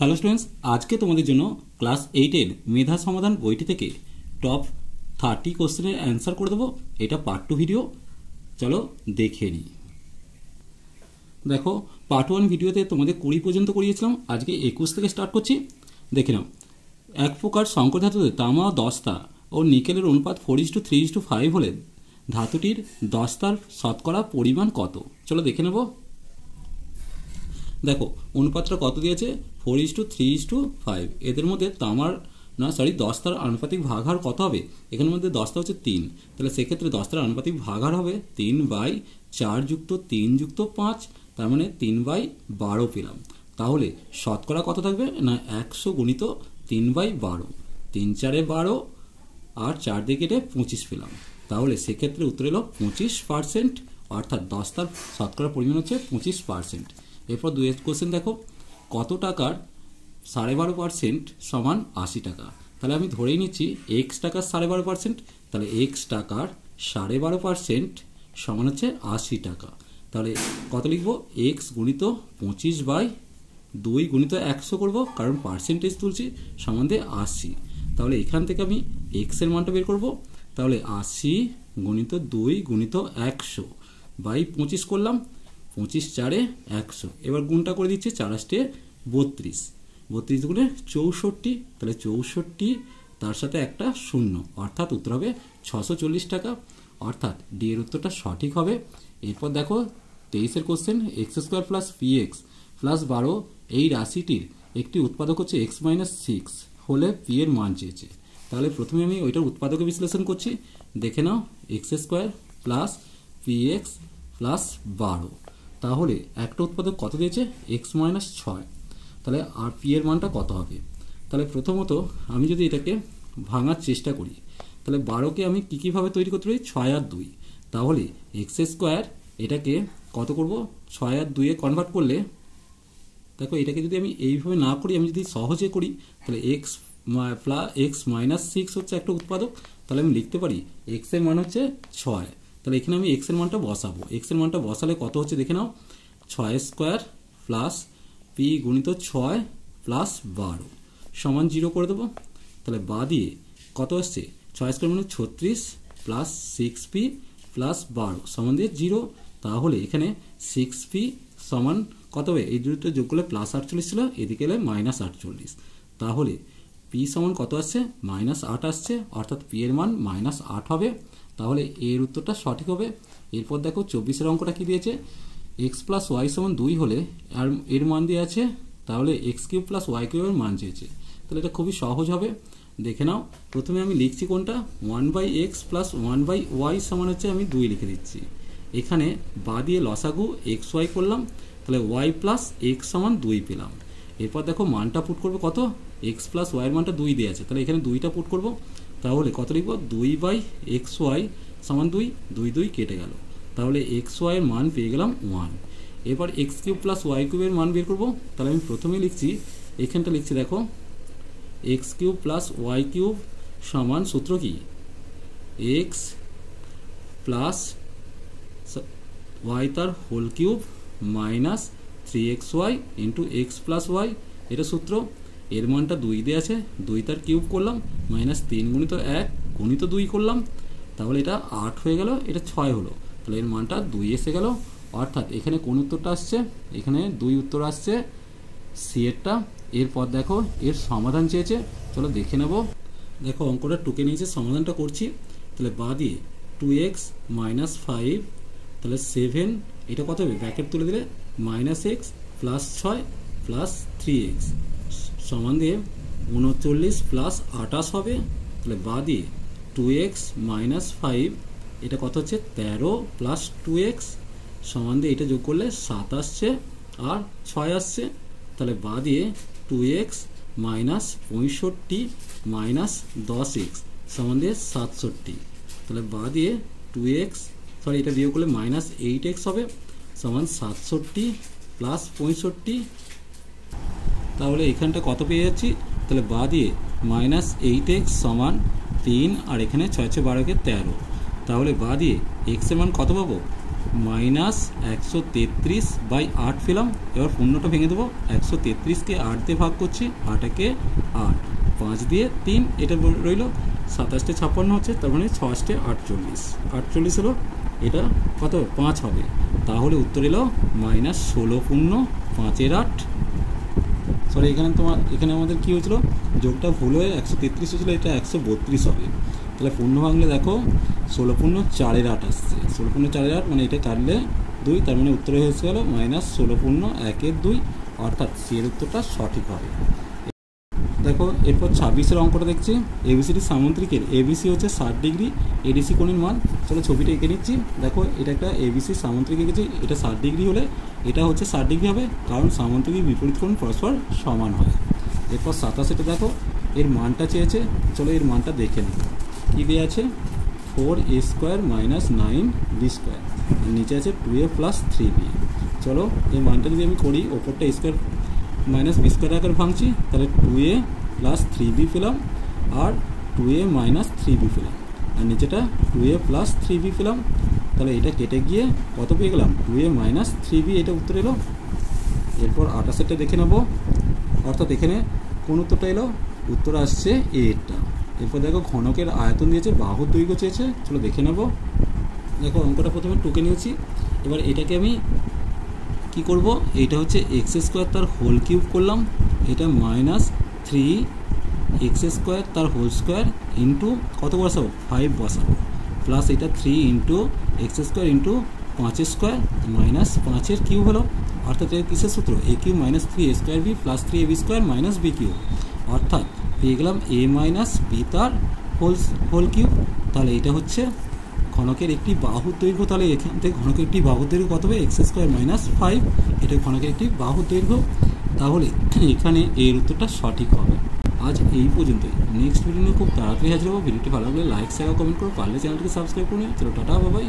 Hello students, আজকে তোমাদের জন্য ক্লাস 8-এর মেধা সমাধান বইটি থেকে টপ 30 কোশ্চেনের অ্যান্সার করে দেবো। এটা পার্ট 2 ভিডিও, চলো দেখে নিই। দেখো, পার্ট 1 ভিডিওতে তোমাদের 20 পর্যন্ত করিয়েছিলাম, আজকে 21 থেকে স্টার্ট করছি। দেখে নাও, এক প্রকার সংকর ধাতুতে তামা ও দস্তা ও নিকেলের অনুপাত 4:3:5 হলে ধাতুটির দস্তার শতকরা পরিমাণ কত? চলো দেখে নেব। দেখো, অনুপাতটা কত দিয়েছে? 4:3:5। এদের মধ্যে দস্তার আনুপাতিক ভাগহার কত হবে? এখানের মধ্যে দস্তা হচ্ছে 3, তাহলে সেক্ষেত্রে দস্তার আনুপাতিক ভাগহার হবে 3/4 যুক্ত 3 যুক্ত 5, তার মানে 3/12 পেলাম। তাহলে শতকরা কত থাকবে না 100 গুণিত 3/12, 3×4 12 আর 4 দিয়ে কেটে 25 পেলাম। তাহলে সেক্ষেত্রে উত্তর এলো 25%, অর্থাৎ দস্তার শতকরা পরিমাণ হচ্ছে 25%। এরপর 2 কোশ্চেন দেখো, কত টাকার 12.5% সমান 80 টাকা? তাহলে আমি ধরেই নিচ্ছি এক্স টাকার 12.5%, তাহলে এক্স টাকার 12.5% সমান হচ্ছে 80 টাকা। তাহলে কত লিখবো? এক্স গুণিত 25/2 গুণিত 100 করবো, কারণ পার্সেন্টেজ তুলছি, সমান দিয়ে 80। তাহলে এখান থেকে আমি এক্স এর মানটা বের করবো। তাহলে 80 গুণিত 2 গুণিত 100/25 করলাম, 25×4 100। এবার গুণটা করে দিচ্ছি, 4×8 32, 32 গুণে 64, তাহলে 64 তার সাথে একটা শূন্য, অর্থাৎ উত্তর হবে 640 টাকা, অর্থাৎ ডি এর উত্তরটা সঠিক হবে। এরপর দেখো 23-এর question, x² plus px plus 12 এই রাশিটির একটি উৎপাদক হচ্ছে x-6 হলে পি এর মান চেয়েছে। তাহলে প্রথমে আমি ওইটার উৎপাদকে বিশ্লেষণ করছি। দেখে নাও, x² প্লাস px প্লাস 12, তাহলে একটা উৎপাদক কত দিয়েছে? x-6। তাহলে আর পি এর মানটা কত হবে? তাহলে প্রথমত আমি যদি এটাকে ভাঙার চেষ্টা করি, তাহলে 12কে আমি কীভাবে তৈরি করতে পারি? 6 আর 2। তাহলে x² এটাকে কত করব? 6 আর 2-এ কনভার্ট করলে, দেখো এটাকে যদি আমি এইভাবে না করি, আমি যদি সহজে করি, তাহলে x-6 হচ্ছে একটা উৎপাদক। তাহলে আমি লিখতে পারি x এর মান হচ্ছে 6। তাহলে এখানে আমি x এর মানটা বসাবো। x এর মানটা বসালে কত হচ্ছে দেখে নাও, 6² প্লাস p গুণিত 6 প্লাস 12 সমান 0 করে দেবো। তাহলে বা দিয়ে কত আসছে? 6² মানে 36 প্লাস 6p প্লাস 12 সমান দিয়ে 0। তাহলে এখানে 6p সমান কত হবে? এই দুটো যোগ করলে প্লাস 48 ছিল, এদিকে এলে -48। তাহলে p সমান কত আসছে? -8 আসছে, অর্থাৎ p এর মান -8 হবে। তাহলে এর উত্তরটা সঠিক হবে। এরপর দেখো 24-এর অঙ্কটা কি দিয়েছে? x প্লাস ওয়াই সমান 2 হলে আর এর মান দিয়ে আছে, তাহলে x³ প্লাস y³ এর মান চেয়েছে। তাহলে এটা খুবই সহজ হবে। দেখে নাও, প্রথমে আমি লিখছি কোনটা? 1/x প্লাস 1/y সমান হচ্ছে, আমি 2 লিখে দিচ্ছি। এখানে বা দিয়ে লসাগু xy করলাম, তাহলে y প্লাস x সমান 2 পেলাম। এরপর দেখো মানটা পুট করবো কত? x প্লাস y এর মানটা 2 দিয়ে আছে, তাহলে এখানে 2টা পুট করবো। তাহলে কত লিখবো? 2/xy সমান 2, 2 2 কেটে গেল। তাহলে xy এর মান পেয়ে গেলাম 1। এবার x³ প্লাস y³ এর মান বের করবো। তাহলে আমি প্রথমেই লিখছি, এখানটা লিখছি দেখো, x³ প্লাস y³ সমান সূত্র কি? x প্লাস y তার whole cube minus 3xy into x plus y, এটা সূত্র। এর মানটা 2 দিয়ে আছে, 2 তার কিউব করলাম, -3 গুণিত 1 গুণিত 2 করলাম, তাহলে এটা 8 হয়ে গেল, এটা 6 হলো। তাহলে এর মানটা 2 এসে গেল, অর্থাৎ এখানে কোন উত্তরটা আসছে? এখানে 2 উত্তর আসছে, সি এরটা। এরপর দেখো এর সমাধান চেয়েছে, চলো দেখে নেব। দেখো অঙ্কটা টুকে নিয়েছে, সমাধানটা করছি। তাহলে বা দিয়ে 2x - 5, তাহলে 7, এটা কত হবে? ব্র্যাকেট তুলে দিলে -x প্লাস 6 প্লাস 3x সমান দিয়ে 39 প্লাস 28 হবে। তাহলে বা দিয়ে 2x - 5, এটা কত হচ্ছে? 13 প্লাস 2x সমান দিয়ে এটা যোগ করলে 7 আসছে আর 6 আসছে। তাহলে বা দিয়ে 2x - 65 মাইনাস 10x সমান দিয়ে 67। তাহলে বা দিয়ে 2x, এটা বিয়োগ করলে -8x হবে, সমান 67 প্লাস 65। তাহলে এখানটা কত পেয়ে যাচ্ছি? তাহলে বা দিয়ে -8x সমান 3, আর এখানে 6 × 12 = 13। তাহলে বা দিয়ে x এর মান কত পাবো? মাইনাস 133/8 পেলাম। এবার পূর্ণটা ভেঙে দেবো, 133কে 8 দিয়ে ভাগ করছি, 8 একে 8, 5 দিয়ে 3, এটা রইল 27 56 হচ্ছে, তার মানে 6 48, 48 হলো, এটা কত 5 হবে, তাহলে উত্তর এলো মাইনাস 16 পূর্ণ 5-এর 8। সরি, এখানে আমাদের কী হয়েছিল, যোগটা ভুল হয়ে 133 হয়েছিল, এটা 132 হবে। তাহলে পূর্ণ ভাঙলে দেখো 16 পূর্ণ 4-এর 8 আসছে, 16 পূর্ণ 4-এর 8, মানে এটা কাটলে 2, তার মানে উত্তরে হয়েছে গেল মাইনাস 16 পূর্ণ 1-এর 2, অর্থাৎ সি এর উত্তরটা সঠিক হবে। দেখো এরপর 26-এর অঙ্কটা দেখছি, এবিসিডি সামুদ্রিকের এবিসি হচ্ছে 60 ডিগ্রি, এডিসি কোণের মান। চলো ছবিটা এঁকে নিচ্ছি। দেখো এটা একটা এবিসি সামুদ্রিক এঁকেছি, এটা 60 ডিগ্রি হলে এটা হচ্ছে 60 ডিগ্রি হবে, কারণ সামুদ্রিকের বিপরীত কোণ পরস্পর সমান হয়। এরপর 27-এটা দেখো এর মানটা চেয়েছে, চলো এর মানটা দেখে নিই। কী দেওয়া আছে, 4a² - 9b², আর নিচে আছে 2a + 3b। চলো এই মানটা যদি আমি করি, ওপরটা স্কোয়ার মাইনাস বি স্কোয়ার আকারে ভাঙছি, তাহলে 2a + 3b পেলাম, আর 2a - 3b পেলাম, আর নিচেটা 2a + 3b পেলাম। তাহলে এটা কেটে গিয়ে কত পেয়ে গেলাম, 2a - 3b, এটা উত্তর এলো। এরপর 28-টা দেখে নেব, অর্থাৎ এখানে কোন উত্তরটা এলো, উত্তর আসছে এটা। এরপর দেখো ঘনকের আয়তন দিয়েছে, বাহুর দৈর্ঘ্য চেয়েছে, চলো দেখে নেব। দেখো অঙ্কটা প্রথমে টুকে নিয়েছি, এবার এটাকে আমি কি করব, এটা হচ্ছে x² তার হোল কিউব করলাম, এটা -3x² তার হোল স্কোয়ার ইন্টু কত বসাবো, 5 বসাবো, প্লাস এটা 3 × x² × 5² -5-এর কিউব হলো, অর্থাৎ এর কিসের সূত্র, a³ - 3a² b + 3ab² - b³, অর্থাৎ পেয়ে গেলাম a - b তার হোল কিউব। তাহলে এটা হচ্ছে ঘনকের একটি বাহুর দৈর্ঘ্য। তাহলে এখান থেকে ঘনকের একটি বাহুর দৈর্ঘ্য কত হবে, x² - 5, এটা ঘনকের একটি বাহুর দৈর্ঘ্য। তাহলে এখানে এর উত্তরটা সঠিক হবে। আজ এই পর্যন্তই, নেক্সট ভিডিও নিয়ে খুব তাড়াতাড়ি হাজির হবো। ভিডিওটি ভালো লাগলে লাইক শেয়ার কমেন্ট করো, পারলে চ্যানেলটিকে সাবস্ক্রাইব করে নিও। চলো টাটা, বাই বাই।